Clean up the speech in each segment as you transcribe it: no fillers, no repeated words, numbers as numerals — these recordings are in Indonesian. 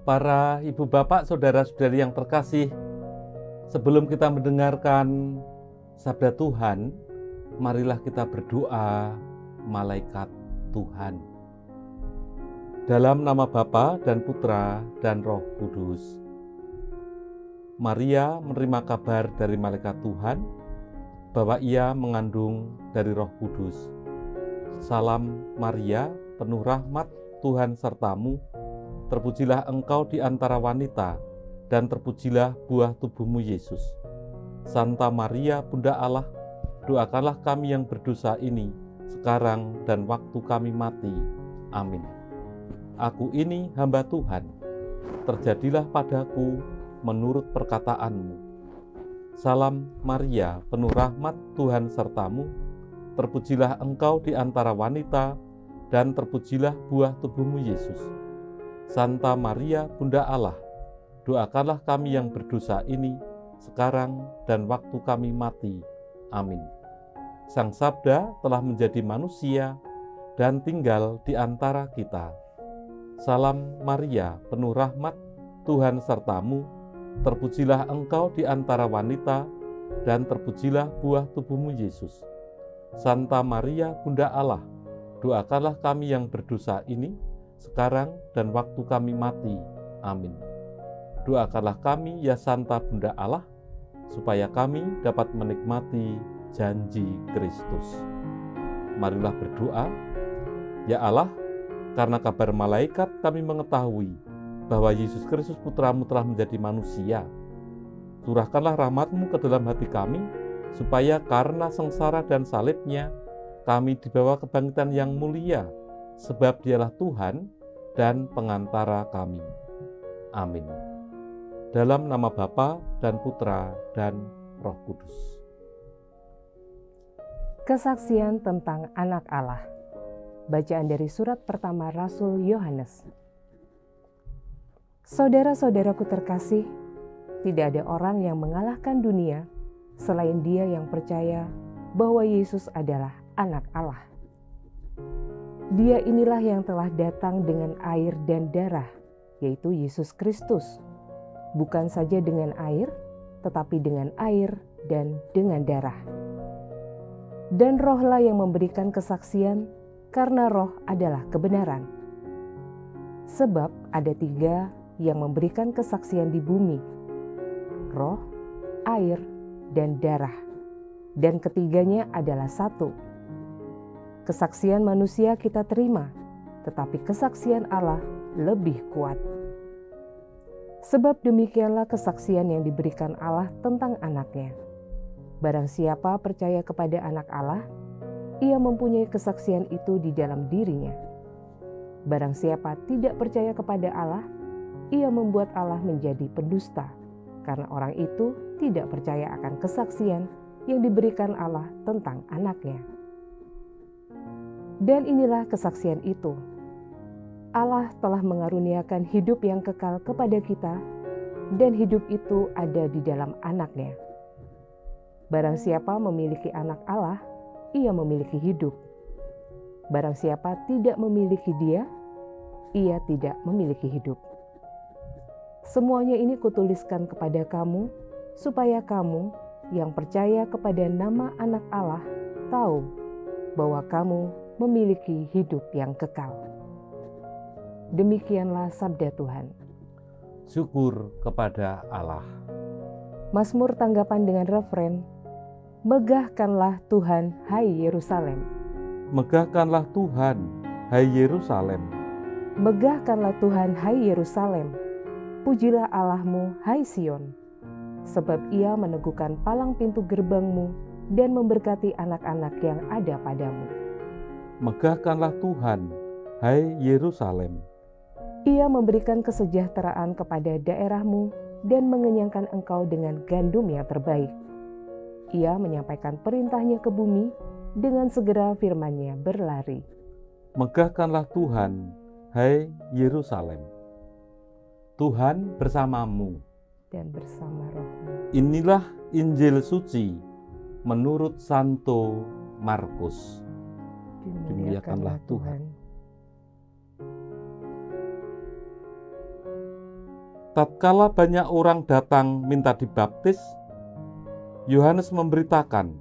Para ibu bapak, saudara-saudari yang terkasih, sebelum kita mendengarkan sabda Tuhan, marilah kita berdoa malaikat Tuhan. Dalam nama Bapa dan Putra dan Roh Kudus. Maria menerima kabar dari malaikat Tuhan bahwa ia mengandung dari Roh Kudus. Salam Maria, penuh rahmat, Tuhan sertamu. Terpujilah engkau di antara wanita, dan terpujilah buah tubuhmu Yesus. Santa Maria, Bunda Allah, doakanlah kami yang berdosa ini, sekarang dan waktu kami mati. Amin. Aku ini hamba Tuhan, terjadilah padaku menurut perkataanmu. Salam Maria, penuh rahmat, Tuhan sertamu. Terpujilah engkau di antara wanita, dan terpujilah buah tubuhmu Yesus. Santa Maria, Bunda Allah, doakanlah kami yang berdosa ini, sekarang dan waktu kami mati. Amin. Sang Sabda telah menjadi manusia dan tinggal di antara kita. Salam Maria, penuh rahmat, Tuhan sertamu. Terpujilah engkau di antara wanita, dan terpujilah buah tubuhmu Yesus. Santa Maria, Bunda Allah, doakanlah kami yang berdosa ini, sekarang dan waktu kami mati. Amin. Doakanlah kami, ya Santa Bunda Allah, supaya kami dapat menikmati janji Kristus. Marilah berdoa. Ya Allah, karena kabar malaikat kami mengetahui bahwa Yesus Kristus Putramu telah menjadi manusia. Curahkanlah rahmat-Mu ke dalam hati kami, supaya karena sengsara dan salibnya, kami dibawa kebangkitan yang mulia, sebab Dialah Tuhan dan pengantara kami. Amin. Dalam nama Bapa dan Putra dan Roh Kudus. Kesaksian tentang Anak Allah. Bacaan dari surat pertama Rasul Yohanes. Saudara-saudaraku terkasih, tidak ada orang yang mengalahkan dunia selain dia yang percaya bahwa Yesus adalah Anak Allah. Dia inilah yang telah datang dengan air dan darah, yaitu Yesus Kristus. Bukan saja dengan air, tetapi dengan air dan dengan darah. Dan Rohlah yang memberikan kesaksian, karena Roh adalah kebenaran. Sebab ada 3 yang memberikan kesaksian di bumi: Roh, air, dan darah. Dan ketiganya adalah satu. Kesaksian manusia kita terima, tetapi kesaksian Allah lebih kuat. Sebab demikianlah kesaksian yang diberikan Allah tentang Anak-Nya. Barang siapa percaya kepada Anak Allah, ia mempunyai kesaksian itu di dalam dirinya. Barang siapa tidak percaya kepada Allah, ia membuat Allah menjadi pendusta, karena orang itu tidak percaya akan kesaksian yang diberikan Allah tentang Anak-Nya. Dan inilah kesaksian itu. Allah telah mengaruniakan hidup yang kekal kepada kita, dan hidup itu ada di dalam Anak-Nya. Barang siapa memiliki Anak Allah, ia memiliki hidup. Barang siapa tidak memiliki Dia, ia tidak memiliki hidup. Semuanya ini kutuliskan kepada kamu, supaya kamu yang percaya kepada nama Anak Allah tahu bahwa kamu memiliki hidup yang kekal. Demikianlah sabda Tuhan. Syukur kepada Allah. Mazmur tanggapan dengan refren, megahkanlah Tuhan, hai Yerusalem. Megahkanlah Tuhan, hai Yerusalem. Megahkanlah Tuhan, hai Yerusalem. Pujilah Allahmu, hai Sion. Sebab Ia meneguhkan palang pintu gerbangmu dan memberkati anak-anak yang ada padamu. Megahkanlah Tuhan, hai Yerusalem. Ia memberikan kesejahteraan kepada daerahmu dan mengenyangkan engkau dengan gandum yang terbaik. Ia menyampaikan perintahnya ke bumi, dengan segera firman-Nya berlari. Megahkanlah Tuhan, hai Yerusalem. Tuhan bersamamu Dan bersama rohmu. Inilah Injil suci menurut Santo Markus. Dimuliakanlah Tuhan. tatkala banyak orang datang minta dibaptis, Yohanes memberitakan,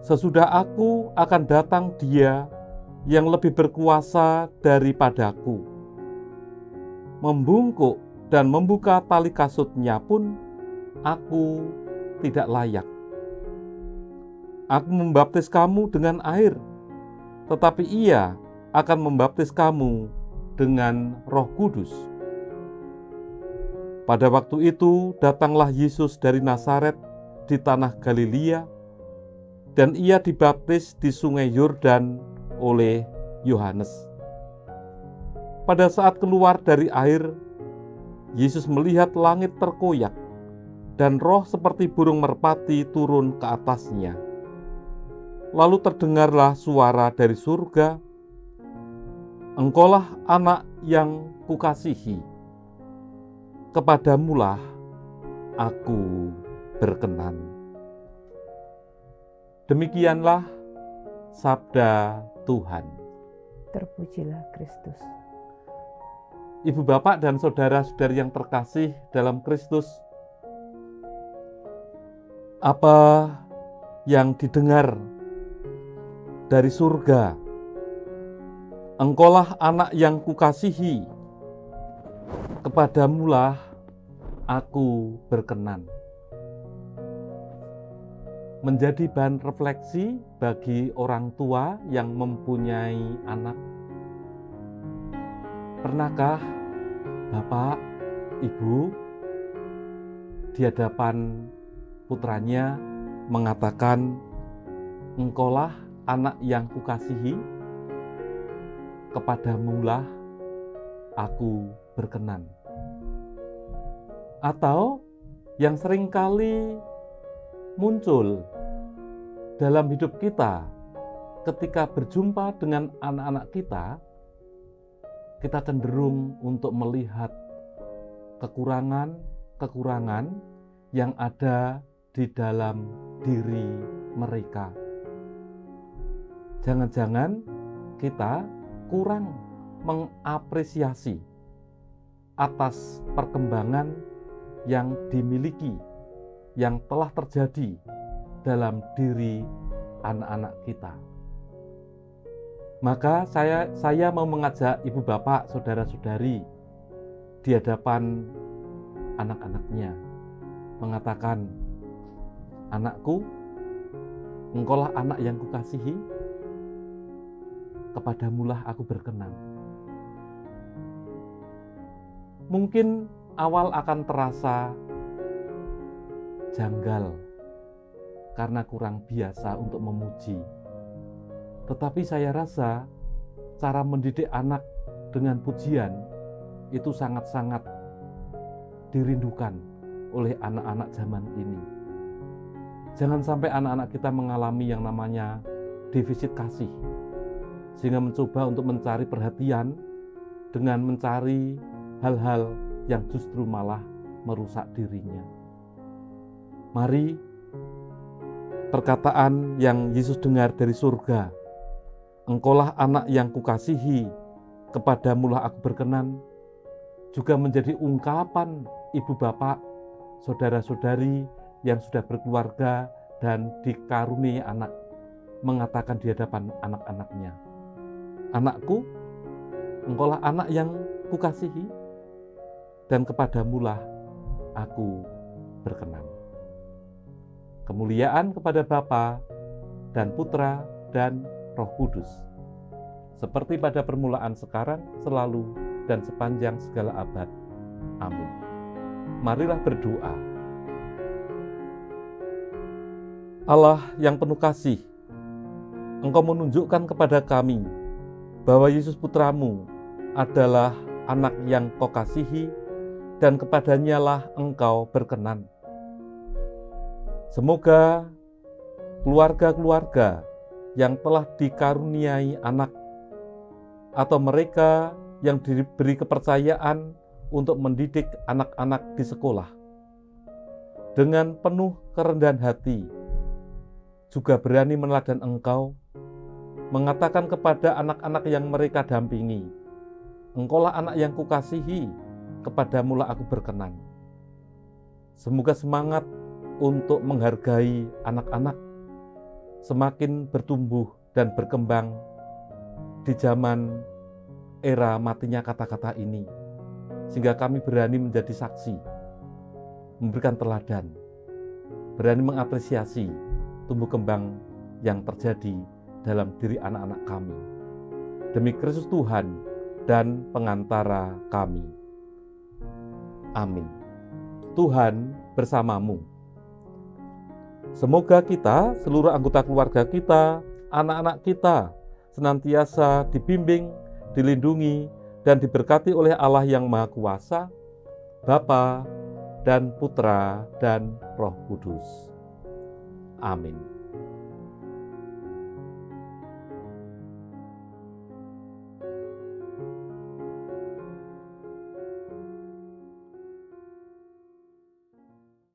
"Sesudah aku akan datang Dia yang lebih berkuasa daripadaku. Membungkuk dan membuka tali kasutnya pun aku tidak layak. Aku membaptis kamu dengan air, tetapi Ia akan membaptis kamu dengan Roh Kudus." Pada waktu itu datanglah Yesus dari Nazaret di tanah Galilea, dan Ia dibaptis di sungai Yordan oleh Yohanes. Pada saat keluar dari air, Yesus melihat langit terkoyak dan roh seperti burung merpati turun ke atasnya. Lalu terdengarlah suara dari surga, "Engkaulah anak yang kukasihi, kepadamulah aku berkenan." Demikianlah sabda Tuhan. Terpujilah Kristus. Ibu bapak dan saudara-saudari yang terkasih dalam Kristus, apa yang didengar dari surga? "Engkaulah anak yang kukasihi, kepadamulah aku berkenan." Menjadi bahan refleksi bagi orang tua yang mempunyai anak. Pernahkah Bapak, Ibu di hadapan putranya mengatakan, "Engkaulah anak yang kukasihi, kepadamulah aku berkenan"? Atau yang seringkali muncul dalam hidup kita ketika berjumpa dengan anak-anak kita cenderung untuk melihat kekurangan-kekurangan yang ada di dalam diri mereka. Jangan-jangan kita kurang mengapresiasi atas perkembangan yang dimiliki, yang telah terjadi dalam diri anak-anak kita. Maka saya mau mengajak ibu bapak, saudara-saudari di hadapan anak-anaknya, mengatakan, "Anakku, engkaulah anak yang kukasihi, kepadamulah aku berkenan." Mungkin awal akan terasa janggal karena kurang biasa untuk memuji. Tetapi saya rasa cara mendidik anak dengan pujian itu sangat-sangat dirindukan oleh anak-anak zaman ini. Jangan sampai anak-anak kita mengalami yang namanya defisit kasih, sehingga mencoba untuk mencari perhatian dengan mencari hal-hal yang justru malah merusak dirinya. Mari perkataan yang Yesus dengar dari surga, "Engkaulah anak yang kukasihi, kepadamulah aku berkenan," juga menjadi ungkapan ibu bapak, saudara-saudari yang sudah berkeluarga dan dikaruniai anak, mengatakan di hadapan anak-anaknya, "Anakku, engkaulah anak yang kukasihi, dan kepadamulah aku berkenan." Kemuliaan kepada Bapa dan Putra dan Roh Kudus, seperti pada permulaan, sekarang, selalu, dan sepanjang segala abad. Amin. Marilah berdoa. Allah yang penuh kasih, Engkau menunjukkan kepada kami bahwa Yesus Putramu adalah anak yang Kau kasihi, dan kepadanyalah Engkau berkenan. Semoga keluarga-keluarga yang telah dikaruniai anak, atau mereka yang diberi kepercayaan untuk mendidik anak-anak di sekolah, dengan penuh kerendahan hati, juga berani meneladani Engkau, mengatakan kepada anak-anak yang mereka dampingi, "Engkaulah anak yang kukasihi, kepadamu lah aku berkenan. Semoga semangat untuk menghargai anak-anak semakin bertumbuh dan berkembang di zaman era matinya kata-kata ini, sehingga kami berani menjadi saksi, memberikan teladan, berani mengapresiasi tumbuh kembang yang terjadi dalam diri anak-anak kami. Demi Kristus Tuhan dan pengantara kami. Amin. Tuhan bersamamu. Semoga kita, seluruh anggota keluarga kita, anak-anak kita, senantiasa dibimbing, dilindungi, dan diberkati oleh Allah yang Maha Kuasa, Bapa dan Putra dan Roh Kudus. Amin.